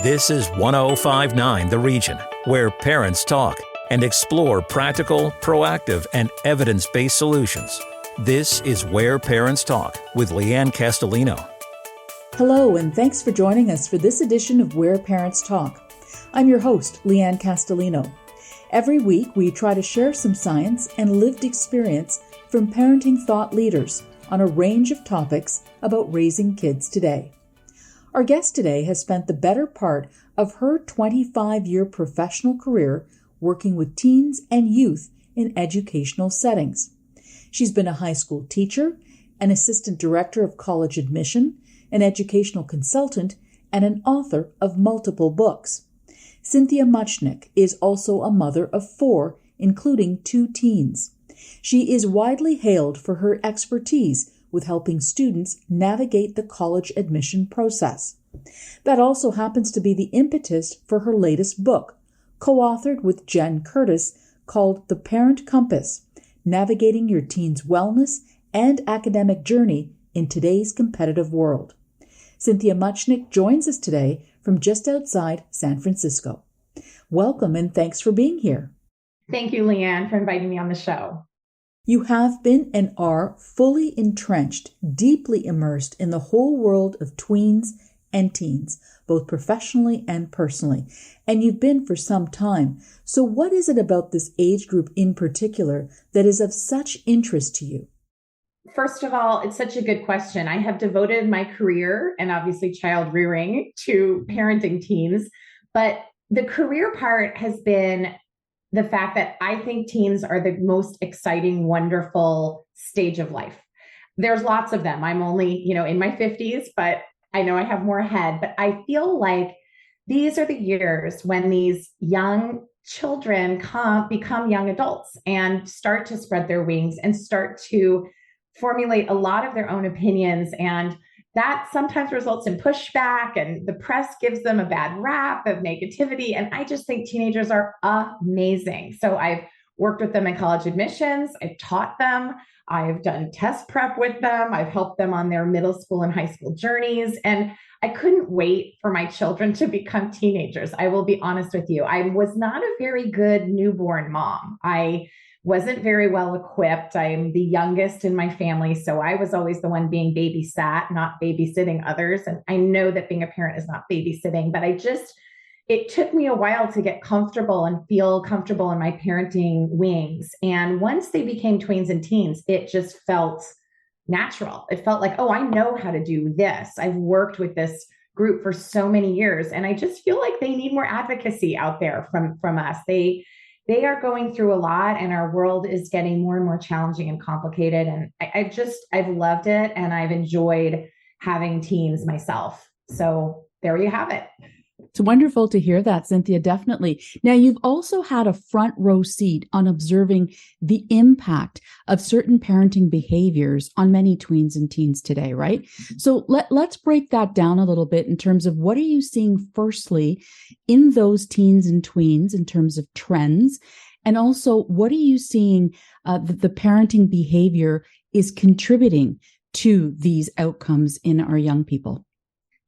This is 1059 The Region, where parents talk and explore practical, proactive, and evidence-based solutions. This is Where Parents Talk with Lianne Castelino. Hello, and thanks for joining us for this edition of Where Parents Talk. I'm your host, Lianne Castelino. Every week, we try to share some science and lived experience from parenting thought leaders on a range of topics about raising kids today. Our guest today has spent the better part of her 25-year professional career working with teens and youth in educational settings. She's been a high school teacher, an assistant director of college admission, an educational consultant, and an author of multiple books. Cynthia Muchnick is also a mother of 4, including 2 teens. She is widely hailed for her expertise with helping students navigate the college admission process. That also happens to be the impetus for her latest book, co-authored with Jen Curtis, called The Parent Compass: Navigating Your Teen's Wellness and Academic Journey in Today's Competitive World. Cynthia Muchnick joins us today from just outside San Francisco. Welcome and thanks for being here. Thank you, Lianne, for inviting me on the show. You have been and are fully entrenched, deeply immersed in the whole world of tweens and teens, both professionally and personally. And you've been for some time. So what is it about this age group in particular that is of such interest to you? First of all, it's such a good question. I have devoted my career and obviously child rearing to parenting teens, but the career part has been the fact that I think teens are the most exciting, wonderful stage of life. There's lots of them. I'm only, in my 50s, but I know I have more ahead. But I feel like these are the years when these young children become young adults and start to spread their wings and start to formulate a lot of their own opinions. And that sometimes results in pushback, and the press gives them a bad rap of negativity. And I just think teenagers are amazing. So I've worked with them in college admissions. I've taught them. I've done test prep with them. I've helped them on their middle school and high school journeys. And I couldn't wait for my children to become teenagers. I will be honest with you. I was not a very good newborn mom. I wasn't very well equipped. I'm the youngest in my family, so I was always the one being babysat, not babysitting others. And I know that being a parent is not babysitting, but it took me a while to get comfortable and feel comfortable in my parenting wings. And once they became tweens and teens, it just felt natural. It felt like, oh, I know how to do this. I've worked with this group for so many years, and I just feel like they need more advocacy out there from us. They are going through a lot, and our world is getting more and more challenging and complicated. And I've loved it, and I've enjoyed having teens myself. So there you have it. It's wonderful to hear that, Cynthia, definitely. Now, you've also had a front row seat on observing the impact of certain parenting behaviors on many tweens and teens today, right? So let's break that down a little bit in terms of what are you seeing firstly in those teens and tweens in terms of trends? And also, what are you seeing that the parenting behavior is contributing to these outcomes in our young people?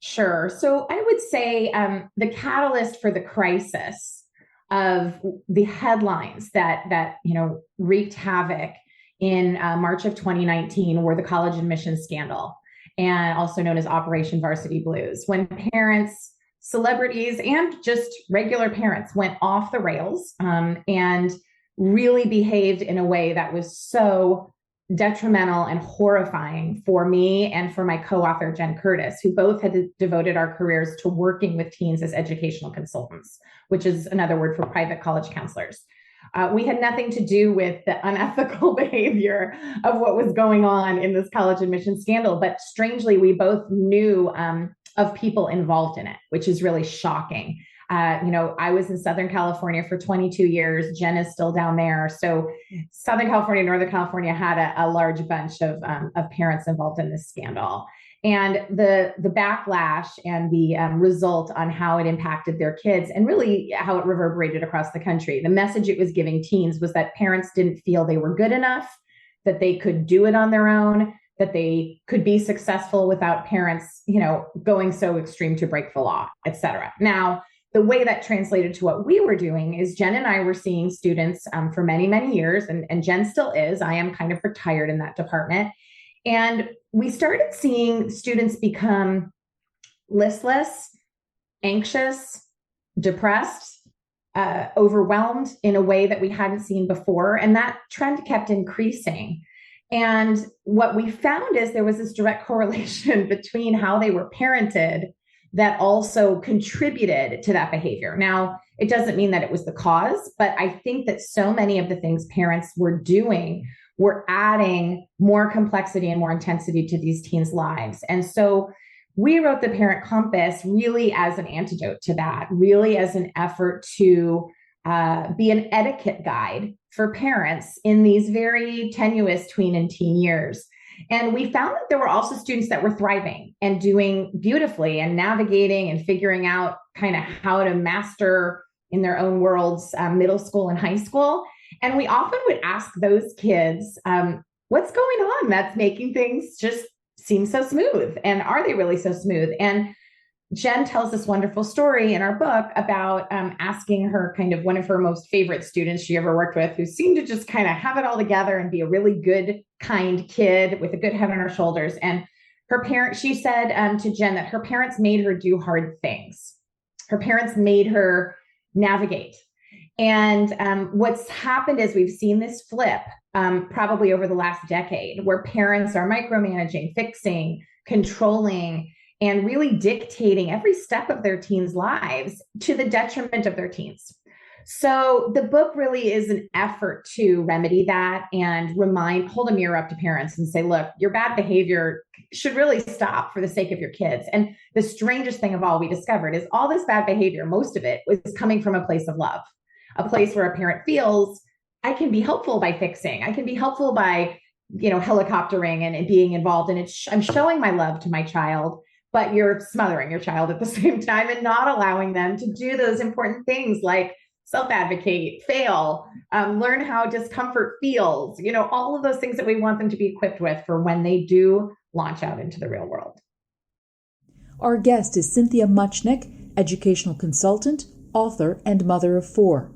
Sure. So I would say the catalyst for the crisis of the headlines that wreaked havoc in March of 2019 were the college admissions scandal, and also known as Operation Varsity Blues, when parents, celebrities, and just regular parents went off the rails and really behaved in a way that was so detrimental and horrifying for me and for my co-author, Jen Curtis, who both had devoted our careers to working with teens as educational consultants, which is another word for private college counselors. We had nothing to do with the unethical behavior of what was going on in this college admission scandal, but strangely, we both knew of people involved in it, which is really shocking. I was in Southern California for 22 years. Jen is still down there. So Southern California, Northern California had a large bunch of parents involved in this scandal. And the backlash and the result on how it impacted their kids and really how it reverberated across the country. The message it was giving teens was that parents didn't feel they were good enough, that they could do it on their own, that they could be successful without parents, going so extreme to break the law, et cetera. Now, the way that translated to what we were doing is Jen and I were seeing students for many, many years, and Jen still is. I am kind of retired in that department. And we started seeing students become listless, anxious, depressed, overwhelmed in a way that we hadn't seen before. And that trend kept increasing. And what we found is there was this direct correlation between how they were parented that also contributed to that behavior. Now, it doesn't mean that it was the cause, but I think that so many of the things parents were doing were adding more complexity and more intensity to these teens' lives. And so we wrote the Parent Compass really as an antidote to that, really as an effort to be an etiquette guide for parents in these very tenuous tween and teen years. And we found that there were also students that were thriving and doing beautifully and navigating and figuring out kind of how to master in their own worlds, middle school and high school. And we often would ask those kids, what's going on that's making things just seem so smooth? And are they really so smooth? And Jen tells this wonderful story in our book about asking her kind of one of her most favorite students she ever worked with, who seemed to just kind of have it all together and be a really good, kind kid with a good head on her shoulders. And she said to Jen that her parents made her do hard things. Her parents made her navigate. And what's happened is we've seen this flip probably over the last decade, where parents are micromanaging, fixing, controlling, and really dictating every step of their teens' lives to the detriment of their teens. So the book really is an effort to remedy that and hold a mirror up to parents and say, look, your bad behavior should really stop for the sake of your kids. And the strangest thing of all we discovered is all this bad behavior, most of it was coming from a place of love, a place where a parent feels, I can be helpful by fixing, I can be helpful by, helicoptering and being involved. And I'm showing my love to my child, but you're smothering your child at the same time and not allowing them to do those important things like self-advocate, fail, learn how discomfort feels, all of those things that we want them to be equipped with for when they do launch out into the real world. Our guest is Cynthia Muchnick, educational consultant, author, and mother of 4.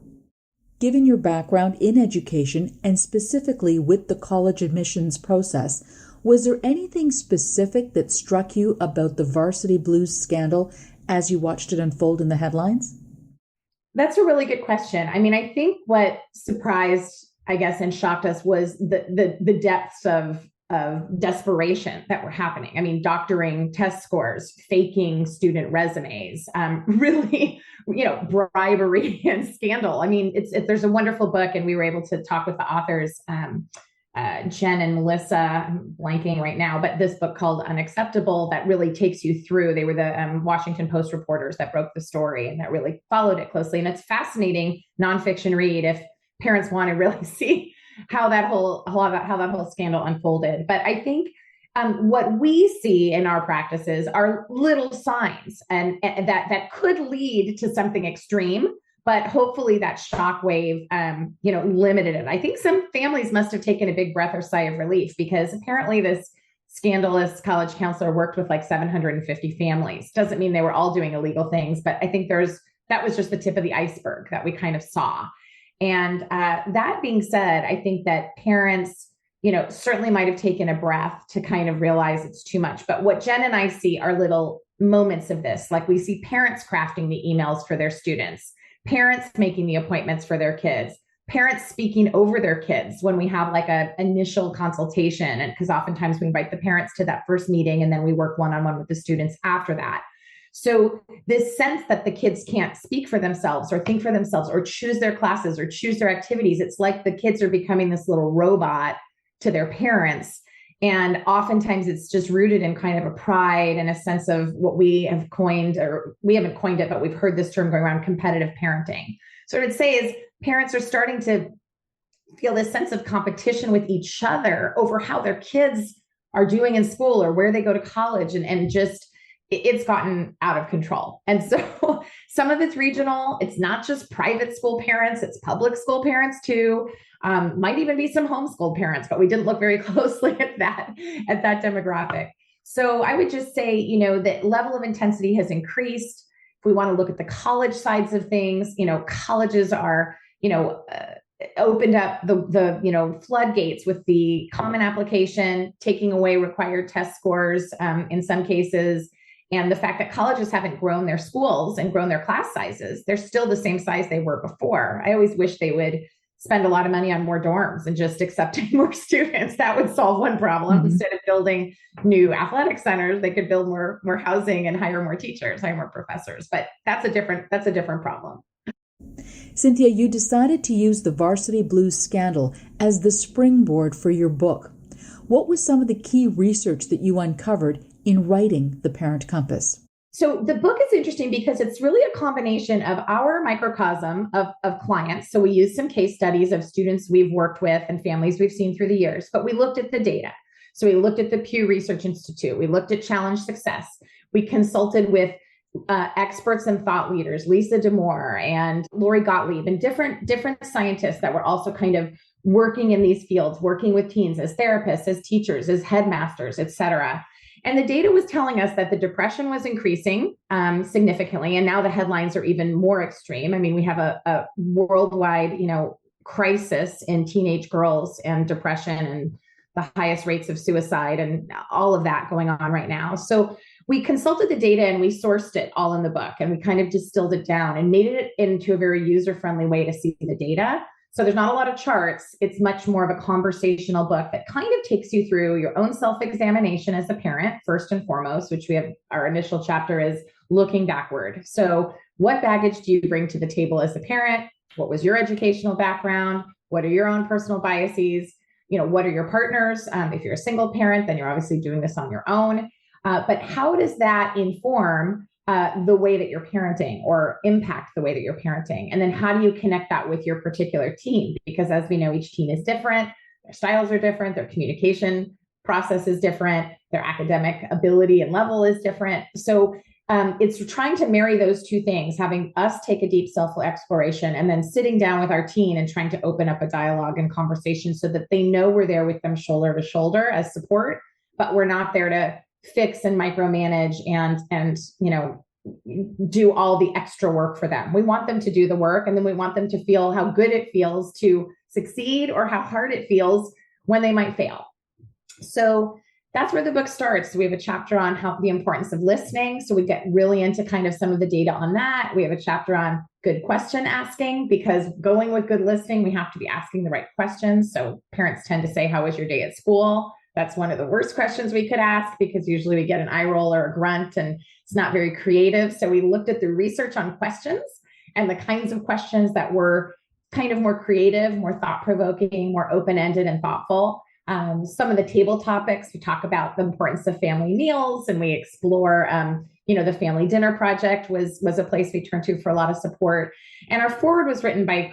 Given your background in education and specifically with the college admissions process, was there anything specific that struck you about the Varsity Blues scandal as you watched it unfold in the headlines? That's a really good question. I mean, I think what surprised, and shocked us was the depths of desperation that were happening. I mean, doctoring test scores, faking student resumes, really, bribery and scandal. I mean, there's a wonderful book, and we were able to talk with the authors, Jen and Melissa, I'm blanking right now, but this book called Unacceptable that really takes you through. They were the Washington Post reporters that broke the story and that really followed it closely. And it's fascinating nonfiction read if parents want to really see how that whole scandal unfolded. But I think what we see in our practices are little signs and that could lead to something extreme. But hopefully that shockwave, limited it. I think some families must have taken a big breath or sigh of relief, because apparently this scandalous college counselor worked with like 750 families. Doesn't mean they were all doing illegal things, but I think that was just the tip of the iceberg that we kind of saw. And that being said, I think that parents, certainly might have taken a breath to kind of realize it's too much. But what Jen and I see are little moments of this. Like we see parents crafting the emails for their students, parents making the appointments for their kids, parents speaking over their kids when we have like a initial consultation. And because oftentimes we invite the parents to that first meeting and then we work one-on-one with the students after that. So this sense that the kids can't speak for themselves or think for themselves or choose their classes or choose their activities, it's like the kids are becoming this little robot to their parents. And oftentimes it's just rooted in kind of a pride and a sense of what we have coined, or we haven't coined it, but we've heard this term going around, competitive parenting. So what I'd say is parents are starting to feel this sense of competition with each other over how their kids are doing in school or where they go to college, and just it's gotten out of control. And so some of it's regional. It's not just private school parents, it's public school parents too. Might even be some homeschool parents, but we didn't look very closely at that demographic. So I would just say, that level of intensity has increased. If we want to look at the college sides of things, colleges are, opened up the floodgates with the Common Application, taking away required test scores in some cases. And the fact that colleges haven't grown their schools and grown their class sizes, they're still the same size they were before. I always wish they would spend a lot of money on more dorms and just accepting more students. That would solve one problem. Mm-hmm. Instead of building new athletic centers, they could build more housing and hire more teachers, hire more professors. But that's a different problem. Cynthia, you decided to use the Varsity Blues scandal as the springboard for your book. What was some of the key research that you uncovered in writing The Parent Compass? So the book is interesting because it's really a combination of our microcosm of clients. So we used some case studies of students we've worked with and families we've seen through the years, but we looked at the data. So we looked at the Pew Research Institute. We looked at Challenge Success. We consulted with experts and thought leaders, Lisa D'Amour and Lori Gottlieb, and different scientists that were also kind of working in these fields, working with teens as therapists, as teachers, as headmasters, et cetera. And the data was telling us that the depression was increasing significantly. And now the headlines are even more extreme. I mean, we have a worldwide, crisis in teenage girls and depression and the highest rates of suicide and all of that going on right now. So we consulted the data and we sourced it all in the book, and we kind of distilled it down and made it into a very user-friendly way to see the data. So there's not a lot of charts. It's much more of a conversational book that kind of takes you through your own self-examination as a parent, first and foremost, which we have, our initial chapter is looking backward. So what baggage do you bring to the table as a parent? What was your educational background? What are your own personal biases? What are your partners? If you're a single parent, then you're obviously doing this on your own. But how does that inform the way that you're parenting or impact the way that you're parenting? And then how do you connect that with your particular teen? Because as we know, each teen is different. Their styles are different. Their communication process is different. Their academic ability and level is different. So it's trying to marry those two things, having us take a deep self-exploration and then sitting down with our teen and trying to open up a dialogue and conversation so that they know we're there with them shoulder to shoulder as support, but we're not there to fix and micromanage and do all the extra work for them. We want them to do the work, and then we want them to feel how good it feels to succeed or how hard it feels when they might fail. So that's where the book starts. We have a chapter on the importance of listening. So we get really into kind of some of the data on that. We have a chapter on good question asking, because going with good listening, we have to be asking the right questions. So parents tend to say, how was your day at school? That's one of the worst questions we could ask, because usually we get an eye roll or a grunt and it's not very creative. So we looked at the research on questions and the kinds of questions that were kind of more creative, more thought-provoking, more open-ended and thoughtful. Some of the table topics, we talk about the importance of family meals, and we explore, the family dinner project was a place we turned to for a lot of support. And our foreword was written by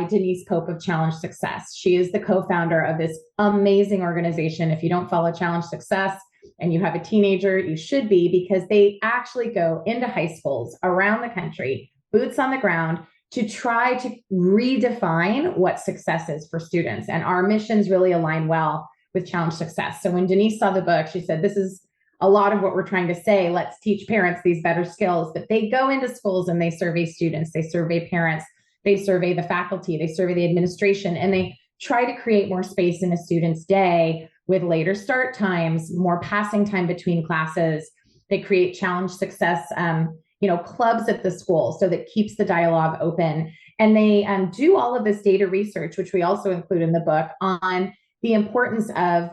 Denise Pope of Challenge Success. She is the co-founder of this amazing organization. If you don't follow Challenge Success and you have a teenager, you should be, because they actually go into high schools around the country, boots on the ground, to try to redefine what success is for students. And our missions really align well with Challenge Success. So when Denise saw the book, she said, this is a lot of what we're trying to say. Let's teach parents these better skills. But they go into schools and they survey students, they survey parents, they survey the faculty, they survey the administration, and they try to create more space in a student's day with later start times, more passing time between classes. They create Challenge Success clubs at the school, so that keeps the dialogue open. And they do all of this data research, which we also include in the book, on the importance of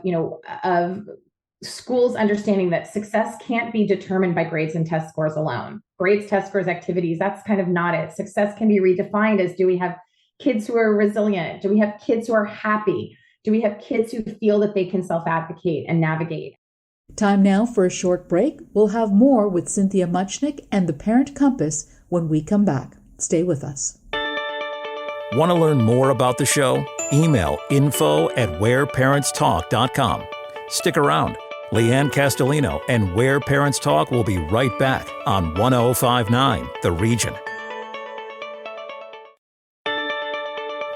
schools understanding that success can't be determined by grades and test scores alone. Grades, test scores, activities, that's kind of not it. Success can be redefined as, do we have kids who are resilient? Do we have kids who are happy? Do we have kids who feel that they can self-advocate and navigate? Time now for a short break. We'll have more with Cynthia Muchnick and the Parent Compass when we come back. Stay with us. Want to learn more about the show? Email info@whereparentstalk.com. Stick around. Lianne Castelino and Where Parents Talk will be right back on 1059 The Region.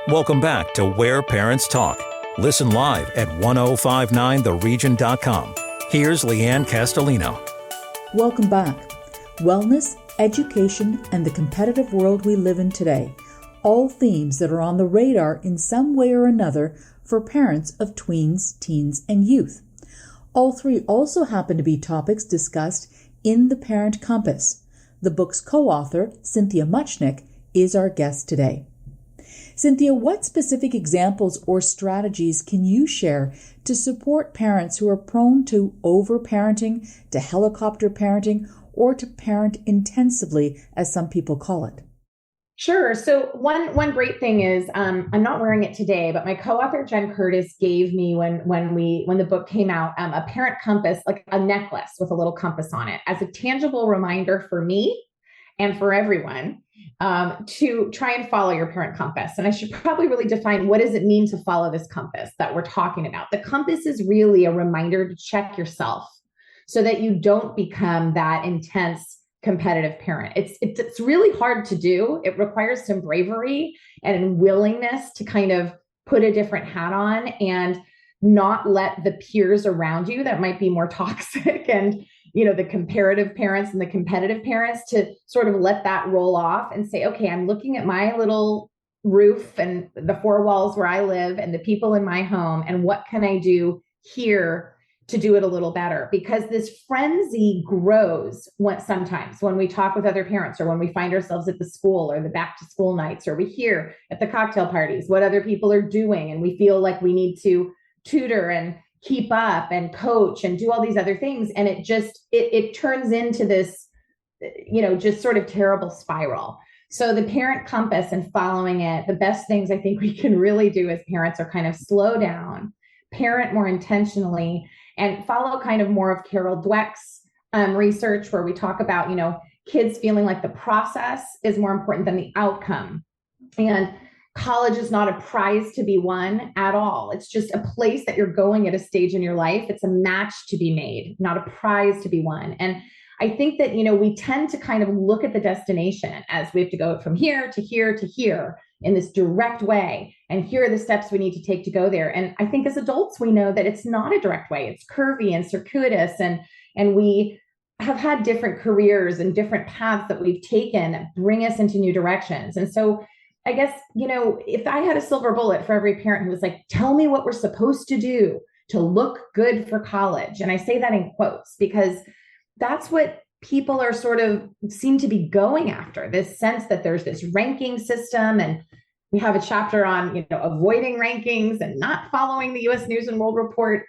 Welcome back to Where Parents Talk. Listen live at 1059theregion.com. Here's Lianne Castelino. Welcome back. Wellness, education, and the competitive world we live in today. All themes that are on the radar in some way or another for parents of tweens, teens, and youth. All three also happen to be topics discussed in The Parent Compass. The book's co-author, Cynthia Muchnick, is our guest today. Cynthia, what specific examples or strategies can you share to support parents who are prone to over-parenting, to helicopter parenting, or to parent intensively, as some people call it? Sure. So one great thing is I'm not wearing it today, but my co-author Jen Curtis gave me when the book came out a parent compass, like a necklace with a little compass on it, as a tangible reminder for me and for everyone to try and follow your parent compass. And I should probably really define, what does it mean to follow this compass that we're talking about? The compass is really a reminder to check yourself so that you don't become that intense competitive parent. It's really hard to do. It requires some bravery and willingness to kind of put a different hat on and not let the peers around you that might be more toxic and, the comparative parents and the competitive parents, to sort of let that roll off and say, okay, I'm looking at my little roof and the four walls where I live and the people in my home, and what can I do here to do it a little better? Because this frenzy grows sometimes when we talk with other parents, or when we find ourselves at the school or the back to school nights, or we hear at the cocktail parties what other people are doing, and we feel like we need to tutor and keep up and coach and do all these other things. And it turns into this, just sort of terrible spiral. So the parent compass and following it, the best things I think we can really do as parents are kind of slow down, parent more intentionally, and follow kind of more of Carol Dweck's research, where we talk about, kids feeling like the process is more important than the outcome. And college is not a prize to be won at all. It's just a place that you're going at a stage in your life. It's a match to be made, not a prize to be won. And I think that, we tend to kind of look at the destination as we have to go from here to here to here in this direct way. And here are the steps we need to take to go there. And I think as adults, we know that it's not a direct way. It's curvy and circuitous. And we have had different careers and different paths that we've taken that bring us into new directions. And so I guess, if I had a silver bullet for every parent who was like, tell me what we're supposed to do to look good for college. And I say that in quotes because that's what people are sort of seem to be going after, this sense that there's this ranking system. And we have a chapter on, avoiding rankings and not following the US News and World Report,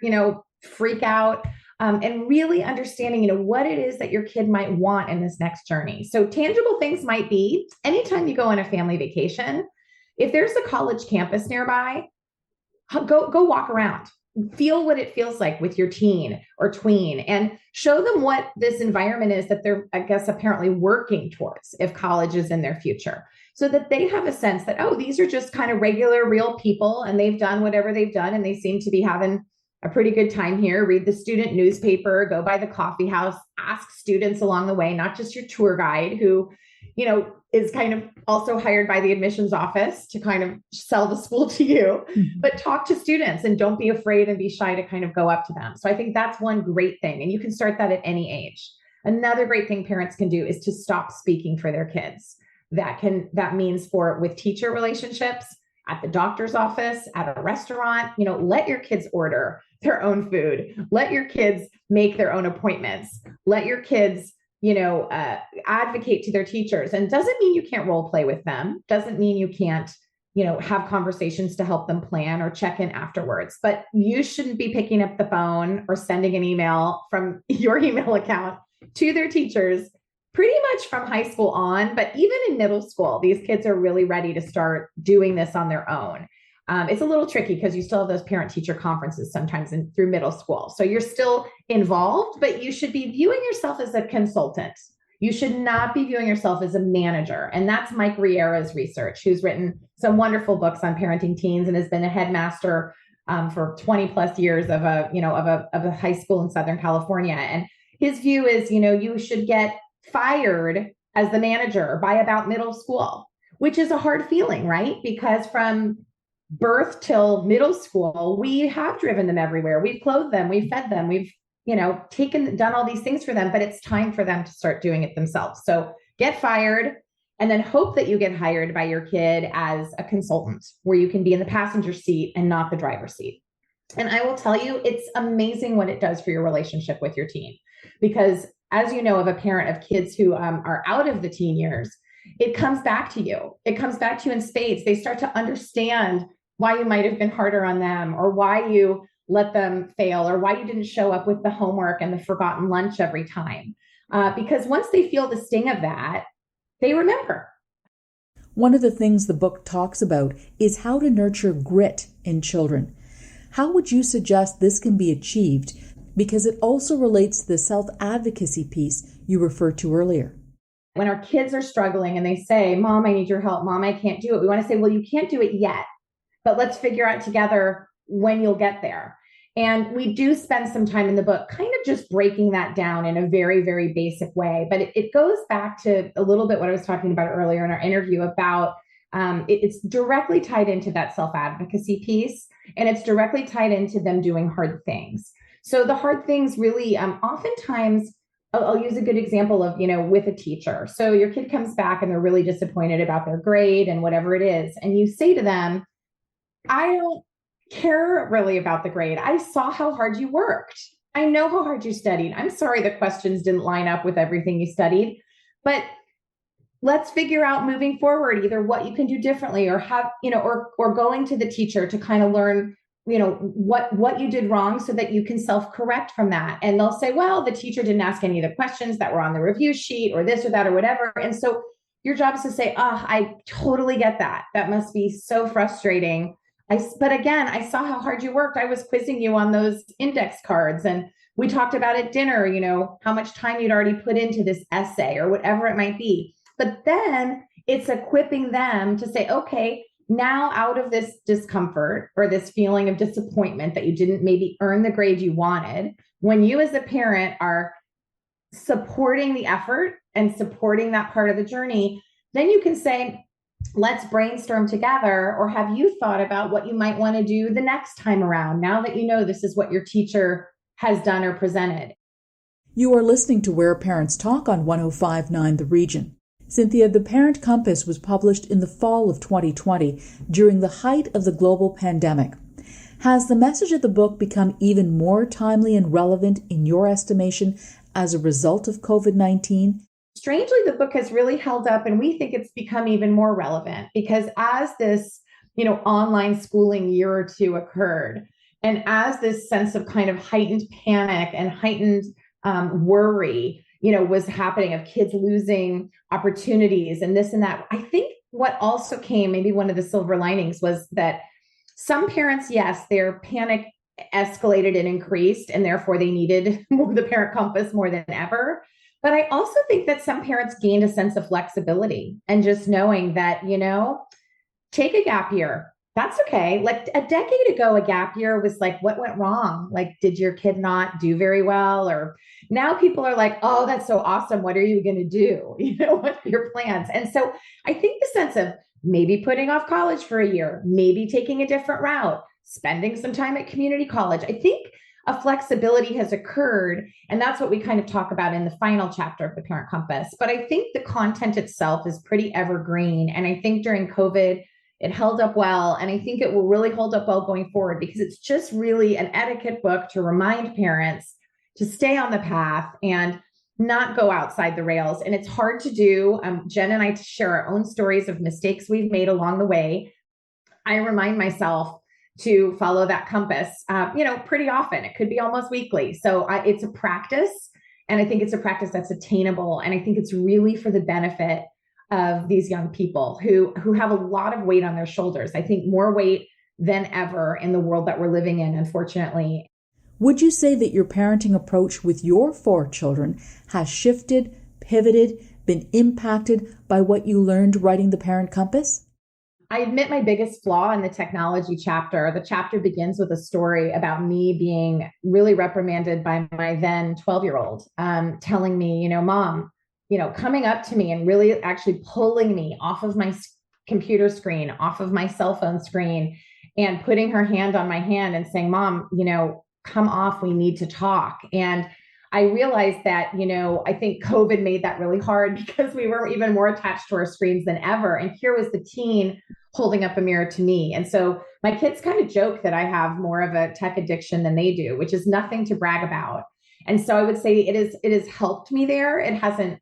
freak out, and really understanding, what it is that your kid might want in this next journey. So tangible things might be anytime you go on a family vacation, if there's a college campus nearby, go walk around. Feel what it feels like with your teen or tween, and show them what this environment is that they're, I guess, apparently working towards if college is in their future, so that they have a sense that, oh, these are just kind of regular, real people, and they've done whatever they've done, and they seem to be having a pretty good time here. Read the student newspaper, go by the coffee house, ask students along the way, not just your tour guide who, is kind of also hired by the admissions office to kind of sell the school to you, but talk to students and don't be afraid and be shy to kind of go up to them. So I think that's one great thing. And you can start that at any age. Another great thing parents can do is to stop speaking for their kids. That means with teacher relationships, at the doctor's office, at a restaurant, let your kids order their own food. Let your kids make their own appointments. Let your kids advocate to their teachers. And doesn't mean you can't role play with them. Doesn't mean you can't, have conversations to help them plan or check in afterwards. But you shouldn't be picking up the phone or sending an email from your email account to their teachers pretty much from high school on. But even in middle school, these kids are really ready to start doing this on their own. It's a little tricky because you still have those parent-teacher conferences sometimes through middle school. So you're still involved, but you should be viewing yourself as a consultant. You should not be viewing yourself as a manager. And that's Mike Riera's research, who's written some wonderful books on parenting teens and has been a headmaster for 20 plus years of a high school in Southern California. And his view is, you should get fired as the manager by about middle school, which is a hard feeling, right? Because from birth till middle school, we have driven them everywhere. We've clothed them, we've fed them, we've, done all these things for them, but it's time for them to start doing it themselves. So get fired and then hope that you get hired by your kid as a consultant where you can be in the passenger seat and not the driver's seat. And I will tell you, it's amazing what it does for your relationship with your teen. Because as you know, of a parent of kids who are out of the teen years, it comes back to you. It comes back to you in spades. They start to understand why you might have been harder on them, or why you let them fail, or why you didn't show up with the homework and the forgotten lunch every time. Because once they feel the sting of that, they remember. One of the things the book talks about is how to nurture grit in children. How would you suggest this can be achieved? Because it also relates to the self-advocacy piece you referred to earlier. When our kids are struggling and they say, Mom, I need your help. Mom, I can't do it. We want to say, well, you can't do it yet, but let's figure out together when you'll get there. And we do spend some time in the book kind of just breaking that down in a very, very basic way. But it goes back to a little bit what I was talking about earlier in our interview about it's directly tied into that self-advocacy piece, and it's directly tied into them doing hard things. So the hard things really, oftentimes, I'll use a good example of, with a teacher. So your kid comes back and they're really disappointed about their grade and whatever it is. And you say to them, I don't care really about the grade. I saw how hard you worked. I know how hard you studied. I'm sorry the questions didn't line up with everything you studied, but let's figure out moving forward, either what you can do differently, or have, or going to the teacher to kind of learn, what you did wrong so that you can self-correct from that. And they'll say, well, the teacher didn't ask any of the questions that were on the review sheet, or this or that or whatever. And so your job is to say, I totally get that. That must be so frustrating. But again, I saw how hard you worked. I was quizzing you on those index cards, and we talked about at dinner, how much time you'd already put into this essay or whatever it might be. But then it's equipping them to say, okay, now out of this discomfort or this feeling of disappointment that you didn't maybe earn the grade you wanted, when you as a parent are supporting the effort and supporting that part of the journey, then you can say, let's brainstorm together, or have you thought about what you might want to do the next time around, now that you know this is what your teacher has done or presented. You are listening to Where Parents Talk on 105.9 The Region. Cynthia, The Parent Compass was published in the fall of 2020 during the height of the global pandemic. Has the message of the book become even more timely and relevant in your estimation as a result of COVID-19? Strangely, the book has really held up, and we think it's become even more relevant because as this, online schooling year or two occurred, and as this sense of kind of heightened panic and heightened worry, was happening of kids losing opportunities and this and that, I think what also came, maybe one of the silver linings, was that some parents, yes, their panic escalated and increased, and therefore they needed the Parent Compass more than ever. But I also think that some parents gained a sense of flexibility and just knowing that, take a gap year. That's okay. Like a decade ago, a gap year was like, what went wrong? Like, did your kid not do very well? Or now people are like, oh, that's so awesome. What are you going to do? What are your plans? And so I think the sense of maybe putting off college for a year, maybe taking a different route, spending some time at community college, I think a flexibility has occurred. And that's what we kind of talk about in the final chapter of the Parent Compass. But I think the content itself is pretty evergreen. And I think during COVID, it held up well. And I think it will really hold up well going forward, because it's just really an etiquette book to remind parents to stay on the path and not go outside the rails. And it's hard to do. Jen and I share our own stories of mistakes we've made along the way. I remind myself to follow that compass, pretty often. It could be almost weekly. So it's a practice, and I think it's a practice that's attainable. And I think it's really for the benefit of these young people who have a lot of weight on their shoulders. I think more weight than ever in the world that we're living in, unfortunately. Would you say that your parenting approach with your 4 children has shifted, pivoted, been impacted by what you learned writing the Parent Compass? I admit my biggest flaw in the technology chapter. The chapter begins with a story about me being really reprimanded by my then 12-year-old, telling me, Mom, coming up to me and really actually pulling me off of my computer screen, off of my cell phone screen, and putting her hand on my hand and saying, Mom, come off, we need to talk. And I realized that, I think COVID made that really hard because we were even more attached to our screens than ever. And here was the teen holding up a mirror to me. And so my kids kind of joke that I have more of a tech addiction than they do, which is nothing to brag about. And so I would say it has helped me there. It hasn't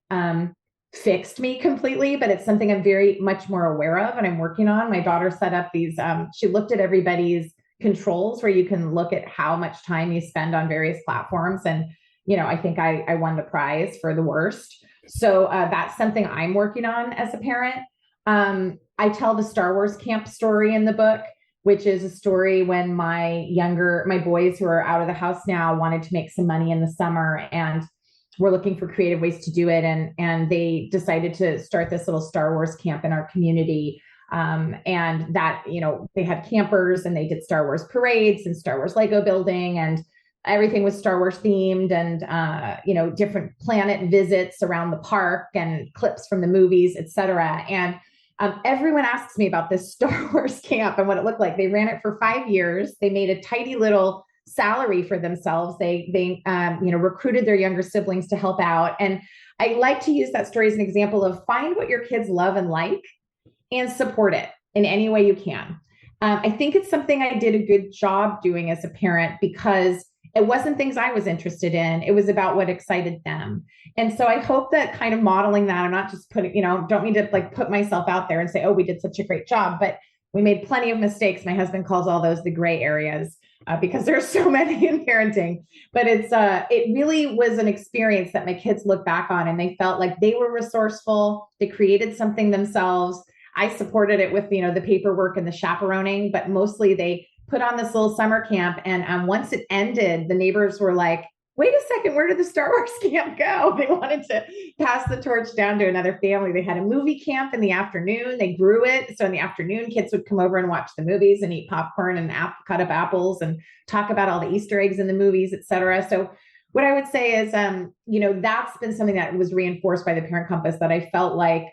fixed me completely, but it's something I'm very much more aware of and I'm working on. My daughter set up these, she looked at everybody's controls where you can look at how much time you spend on various platforms. And I think I won the prize for the worst. So that's something I'm working on as a parent. I tell the Star Wars camp story in the book, which is a story when my boys who are out of the house now wanted to make some money in the summer and were looking for creative ways to do it. And they decided to start this little Star Wars camp in our community. And that, they had campers and they did Star Wars parades and Star Wars Lego building, and everything was Star Wars themed, and, different planet visits around the park and clips from the movies, et cetera. And everyone asks me about this Star Wars camp and what it looked like. They ran it for 5 years. They made a tidy little salary for themselves. They recruited their younger siblings to help out. And I like to use that story as an example of find what your kids love and like and support it in any way you can. I think it's something I did a good job doing as a parent because it wasn't things I was interested in. It was about what excited them. And so I hope that kind of modeling that, I'm not just putting, don't mean to like put myself out there and say, oh, we did such a great job, but we made plenty of mistakes. My husband calls all those the gray areas because there's so many in parenting. But it really was an experience that my kids look back on and they felt like they were resourceful. They created something themselves. I supported it with, the paperwork and the chaperoning, but mostly they put on this little summer camp. And once it ended, the neighbors were like, wait a second, where did the Star Wars camp go? They wanted to pass the torch down to another family. They had a movie camp in the afternoon. They grew it. So in the afternoon, kids would come over and watch the movies and eat popcorn and cut up apples and talk about all the Easter eggs in the movies, et cetera. So what I would say is, that's been something that was reinforced by the Parent Compass that I felt like,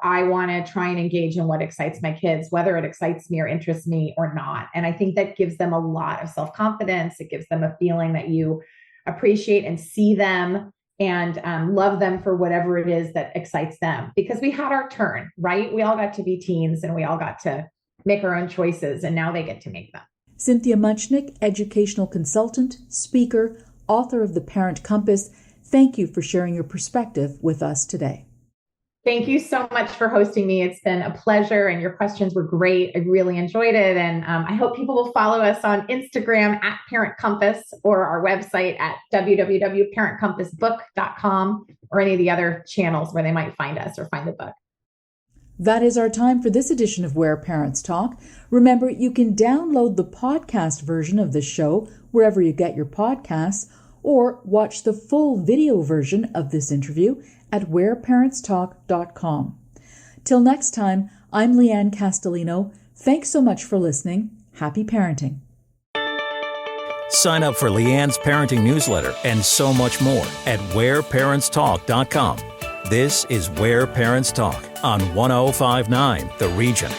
I want to try and engage in what excites my kids, whether it excites me or interests me or not. And I think that gives them a lot of self-confidence. It gives them a feeling that you appreciate and see them and love them for whatever it is that excites them. Because we had our turn, right? We all got to be teens and we all got to make our own choices, and now they get to make them. Cynthia Muchnick, educational consultant, speaker, author of The Parent Compass, thank you for sharing your perspective with us today. Thank you so much for hosting me. It's been a pleasure, and your questions were great. I really enjoyed it. And I hope people will follow us on Instagram at Parent Compass or our website at www.parentcompassbook.com or any of the other channels where they might find us or find the book. That is our time for this edition of Where Parents Talk. Remember, you can download the podcast version of this show wherever you get your podcasts, or watch the full video version of this interview at whereparentstalk.com. Till next time, I'm Lianne Castelino. Thanks so much for listening. Happy parenting. Sign up for Lianne's parenting newsletter and so much more at whereparentstalk.com. This is Where Parents Talk on 105.9 The Region.